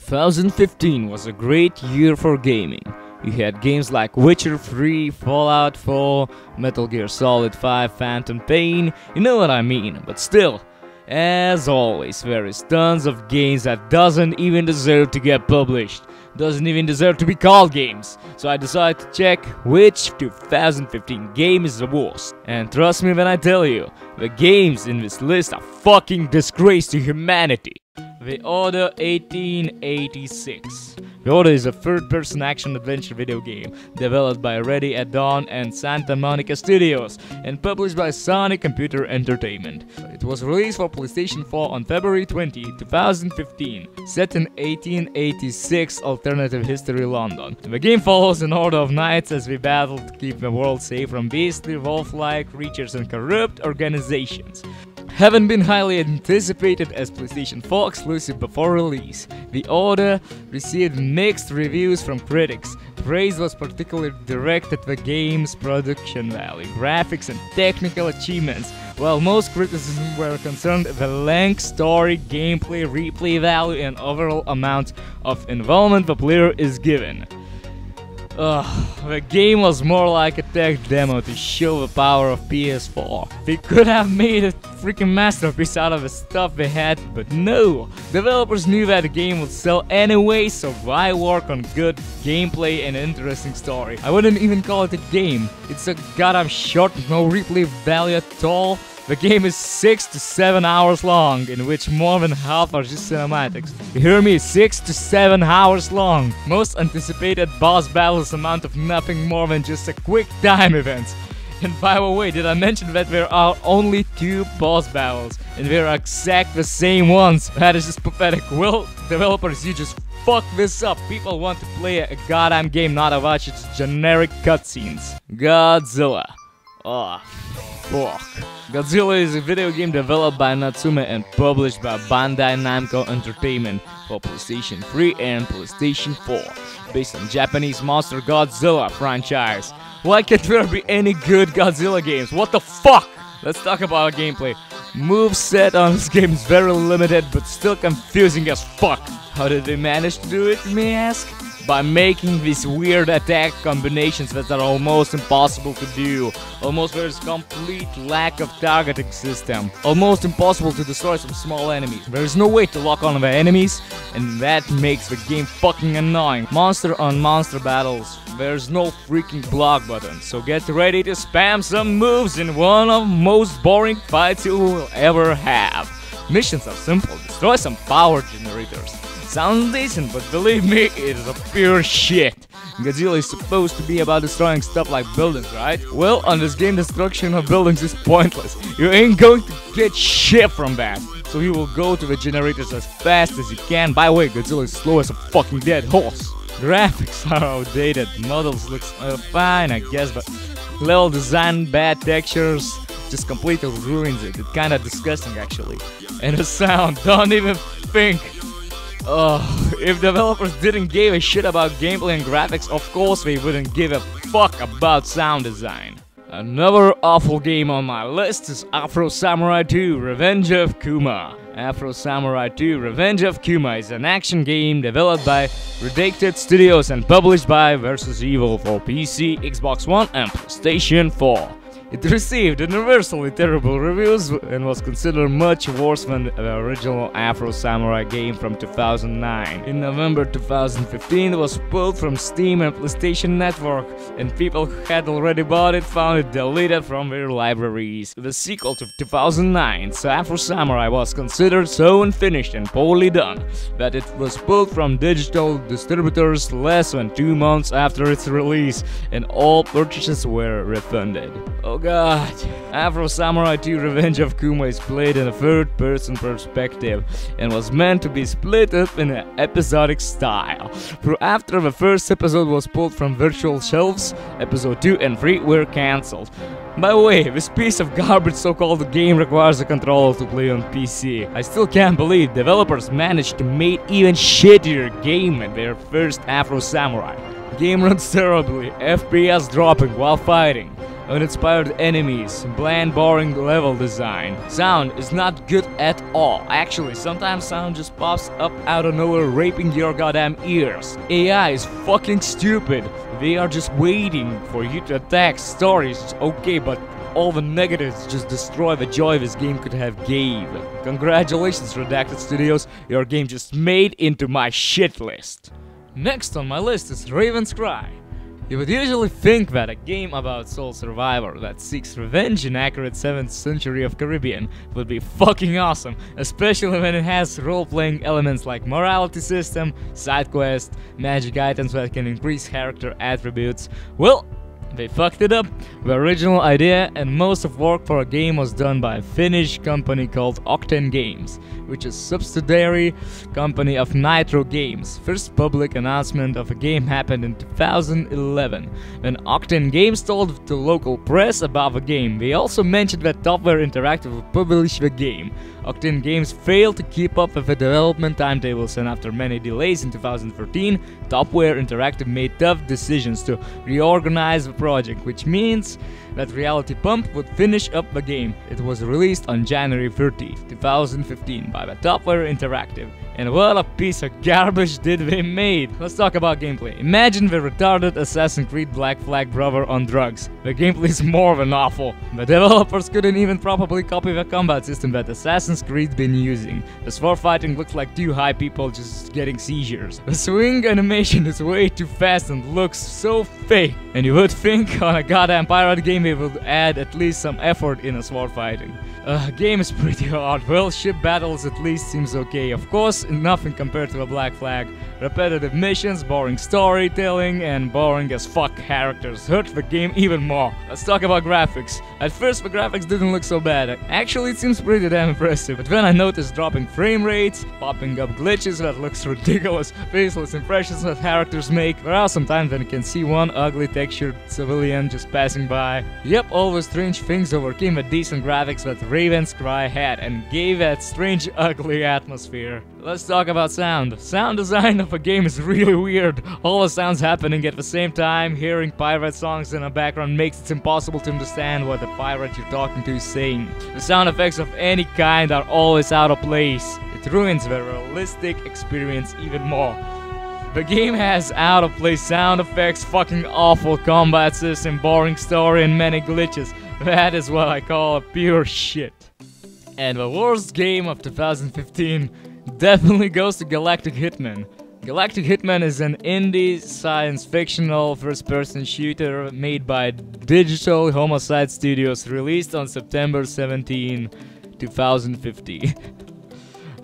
...2015 was a great year for gaming. You had games like Witcher 3, Fallout 4, Metal Gear Solid 5, Phantom Pain, you know what I mean, but still, as always, there is tons of games that doesn't even deserve to get published, doesn't even deserve to be called games. So I decided to check which 2015 game is the worst. And trust me when I tell you, the games in this list are fucking disgrace to humanity. The Order 1886. The Order is a third-person action-adventure video game developed by Ready at Dawn and Santa Monica Studios and published by Sonic Computer Entertainment. It was released for PlayStation 4 on February 20, 2015, set in 1886 alternative history London. The game follows an order of knights as we battle to keep the world safe from beastly wolf-like creatures and corrupt organizations. Having been highly anticipated as PlayStation 4 exclusive before release, The Order received mixed reviews from critics. Praise was particularly directed at the game's production value, graphics and technical achievements, while most criticisms were concerned with the length, story, gameplay, replay value and overall amount of involvement the player is given. The game was more like a tech demo to show the power of PS4. They could have made a freaking masterpiece out of the stuff they had, but no! Developers knew that the game would sell anyway, so why work on good gameplay and interesting story? I wouldn't even call it a game. It's a goddamn short, no replay value at all. The game is 6 to 7 hours long, in which more than half are just cinematics. You hear me? 6 to 7 hours long! Most anticipated boss battles amount of nothing more than just a quick time event. And by the way, did I mention that there are only 2 boss battles, and they're exact the same ones? That is just pathetic. Well, developers, you just fuck this up. People want to play a goddamn game, not to watch its generic cutscenes. Godzilla. Oh, fuck. Godzilla is a video game developed by Natsume and published by Bandai Namco Entertainment for PlayStation 3 and PlayStation 4, based on Japanese monster Godzilla franchise. Why can't there be any good Godzilla games? What the fuck? Let's talk about gameplay. Moveset on this game is very limited, but still confusing as fuck. How did they manage to do it, you may ask? By making these weird attack combinations that are almost impossible to do. Almost there is complete lack of targeting system. Almost impossible to destroy some small enemies. There is no way to lock on the enemies, and that makes the game fucking annoying. Monster on monster battles. There's no freaking block button, so get ready to spam some moves in one of the most boring fights you will ever have. Missions are simple. Destroy some power generators. Sounds decent, but believe me, it is a pure shit. Godzilla is supposed to be about destroying stuff like buildings, right? Well, on this game, destruction of buildings is pointless. You ain't going to get shit from that. So you will go to the generators as fast as you can. By the way, Godzilla is slow as a fucking dead horse. Graphics are outdated, models look fine, I guess, but level design, bad textures, just completely ruins it. It's kinda disgusting, actually. And the sound, don't even think. If developers didn't give a shit about gameplay and graphics, of course they wouldn't give a fuck about sound design. Another awful game on my list is Afro Samurai 2 Revenge of Kuma. Afro Samurai 2 Revenge of Kuma is an action game developed by Redacted Studios and published by Versus Evil for PC, Xbox One and PlayStation 4. It received universally terrible reviews and was considered much worse than the original Afro Samurai game from 2009. In November 2015, it was pulled from Steam and PlayStation Network, and people who had already bought it found it deleted from their libraries. The sequel to 2009's Afro Samurai was considered so unfinished and poorly done that it was pulled from digital distributors less than 2 months after its release, and all purchases were refunded. Oh god. Afro Samurai 2 Revenge of Kuma is played in a third-person perspective and was meant to be split up in an episodic style. After the first episode was pulled from virtual shelves, episode 2 and 3 were cancelled. By the way, this piece of garbage so-called game requires a controller to play on PC. I still can't believe developers managed to make even shittier game than their first Afro Samurai. Game runs terribly, FPS dropping while fighting. uninspired enemies, bland boring level design. Sound is not good at all. Actually, sometimes sound just pops up out of nowhere raping your goddamn ears. AI is fucking stupid. They are just waiting for you to attack. Stories, okay, but all the negatives just destroy the joy this game could have gave. Congratulations, Redacted Studios, your game just made into my shit list. Next on my list is Ravenscry. You would usually think that a game about soul survivor that seeks revenge in accurate 7th century of Caribbean would be fucking awesome, especially when it has role-playing elements like morality system, side quest, magic items that can increase character attributes. Well, they fucked it up. The original idea and most of work for a game was done by a Finnish company called Octane Games, which is a subsidiary company of Nitro Games. First public announcement of a game happened in 2011, when Octane Games told the local press about the game. They also mentioned that Topware Interactive would publish the game. Octane Games failed to keep up with the development timetables, and after many delays in 2013, Topware Interactive made tough decisions to reorganize the project, which means that Reality Pump would finish up the game. It was released on January 30, 2015 by the Topware Interactive. And what a piece of garbage did they made! Let's talk about gameplay. Imagine the retarded Assassin's Creed Black Flag brother on drugs. The gameplay is more than awful. The developers couldn't even properly copy the combat system that Assassin's Creed's been using. The sword fighting looks like two high people just getting seizures. The swing animation is way too fast and looks so fake. And you would think on a goddamn pirate game they would add at least some effort in a sword fighting. Game is pretty hard. Well, ship battles at least seems okay. Of course, nothing compared to a Black Flag. Repetitive missions, boring storytelling, and boring as fuck characters hurt the game even more. Let's talk about graphics. At first, the graphics didn't look so bad. Actually, it seems pretty damn impressive. But then I noticed dropping frame rates, popping up glitches that looks ridiculous, faceless impressions that characters make. There are some times when you can see one ugly textured civilian just passing by. Yep, all those strange things overcame the decent graphics that Ravenscry had and gave that strange ugly atmosphere. Let's talk about sound. Sound design of a game is really weird. All the sounds happening at the same time, hearing pirate songs in the background makes it impossible to understand what the pirate you're talking to is saying. The sound effects of any kind are always out of place. It ruins the realistic experience even more. The game has out of place sound effects, fucking awful combat system, boring story, and many glitches. That is what I call a pure shit. And the worst game of 2015 definitely goes to Galactic Hitman. Galactic Hitman is an indie science-fictional first-person shooter made by Digital Homicide Studios, released on September 17, 2015.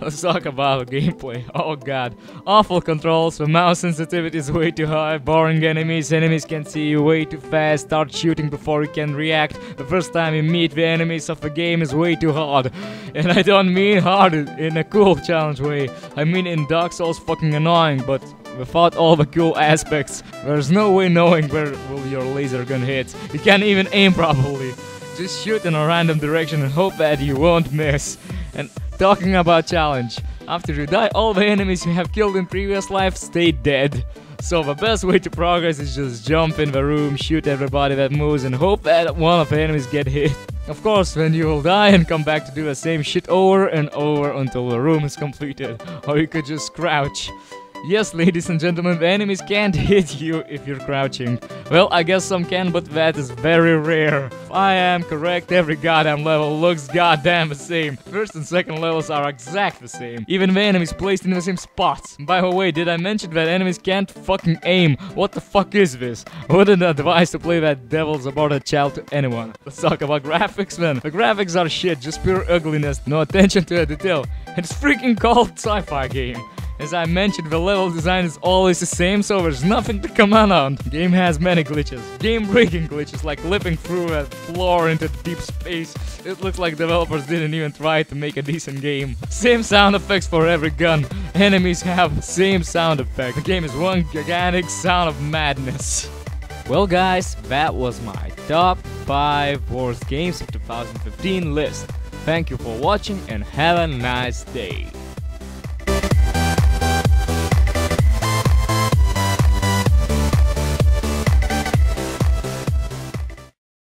Let's talk about gameplay. Oh god. Awful controls, the mouse sensitivity is way too high, boring enemies can see you way too fast, start shooting before you can react. The first time you meet the enemies of the game is way too hard. And I don't mean hard in a cool challenge way. I mean in Dark Souls fucking annoying, but without all the cool aspects. There's no way knowing where will your laser gun hit. You can't even aim properly. Just shoot in a random direction and hope that you won't miss. And talking about challenge, after you die, all the enemies you have killed in previous life stay dead. So the best way to progress is just jump in the room, shoot everybody that moves, and hope that one of the enemies get hit. Of course, then you will die and come back to do the same shit over and over until the room is completed. Or you could just crouch. Yes, ladies and gentlemen, the enemies can't hit you if you're crouching. Well, I guess some can, but that is very rare. If I am correct, every goddamn level looks goddamn the same. First and second levels are exact the same. Even the enemies placed in the same spots. By the way, did I mention that enemies can't fucking aim? What the fuck is this? Wouldn't advise to play that devil's aborted child to anyone. Let's talk about graphics, man. The graphics are shit, just pure ugliness, no attention to detail. It's freaking called sci-fi game. As I mentioned, the level design is always the same, so there's nothing to comment on. The game has many glitches. Game-breaking glitches, like leaping through a floor into deep space. It looks like developers didn't even try to make a decent game. Same sound effects for every gun. Enemies have the same sound effect. The game is one gigantic sound of madness. Well guys, that was my top 5 worst games of 2015 list. Thank you for watching and have a nice day.